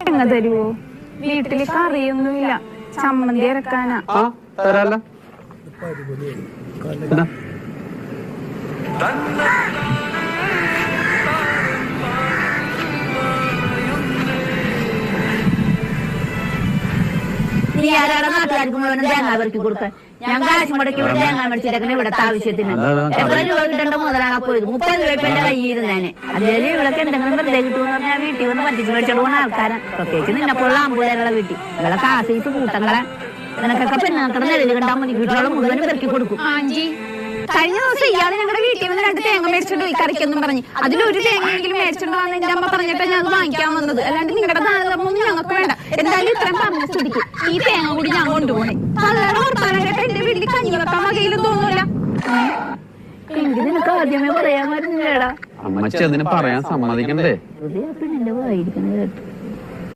തേങ്ങ തരുവോ? വീട്ടില് കറിയൊന്നുമില്ല, ചമ്മന്തി ഇറക്കാനാ. നീ ആരാടെ നാട്ടുകാർക്ക് മുഴുവൻ തേങ്ങ പെറുക്കി കൊടുക്കാൻ? ഞാൻ കാശ് മുടക്കി ഇവിടെ തേങ്ങ മേടിച്ചിട്ടേക്കണ ഇവിടത്തെ ആവശ്യത്തിന്. എത്ര രൂപ കിട്ടേണ്ട മുതലാണ് പോയത്? 30 രൂപ എന്റെ കയ്യിരുന്നേനെ. അല്ലെങ്കിൽ ഇവിടൊക്കെ എന്തെങ്കിലും വെറുതെ കിട്ടുമെന്ന് പറഞ്ഞാൽ വീട്ടിൽ വന്ന് പറ്റിച്ച് മേടിച്ചോണ്ട് പോകുന്ന ആൾക്കാരാണ്. പ്രത്യേകിച്ച് നിന്നെപ്പോഴുള്ള ആമ്പൂലരുടെ വീട്ടിൽ ഇവിടെ കാശീസ് കൂട്ടങ്ങളെ നിനക്കൊക്കെ പെണ്ണാക്കട നിലയിൽ കണ്ടാൽ മതി. വീട്ടിലുള്ള മുഴുവനും പെറുക്കി കൊടുക്കും. ആഞ്ചി, കഴിഞ്ഞ ദിവസം ഇയാള് ഞങ്ങളുടെ വീട്ടിൽ വന്ന് 2 തേങ്ങ മേടിച്ചോണ്ട് പോയി കറിക്കൊന്നും പറഞ്ഞ്. അതിലൊരു തേങ്ങയെങ്കിലും മേടിച്ചോണ്ട് വന്ന് എന്റെ അമ്മ പറഞ്ഞിട്ട് ഞാൻ അത് വാങ്ങിക്കാൻ വന്നത്. അല്ലാണ്ട് നിങ്ങളുടെ ദാനധർമ്മൊന്നും ഞങ്ങൾക്ക് വേണ്ട. എന്തായാലും ഇത്രയും പറഞ്ഞ സ്ഥിതിക്ക് ഈ തേങ്ങ കൂടി ഞാൻ കൊണ്ടുപോണേ. തള്ളയുടെ വർത്താനം കേട്ട എന്റെ വീട്ടിൽ കഞ്ഞി വെക്കാൻ വകയിലും തോന്നൂല. എനിക്ക് നിനക്ക് ആദ്യമേ പറയാമായിരുന്നില്ലേടാ. അമ്മച്ചി അതിന് പറയാൻ സമ്മതിക്കണ്ടേ? പെണ്ണിന്റെ വായിരിക്കണ കേട്ടു.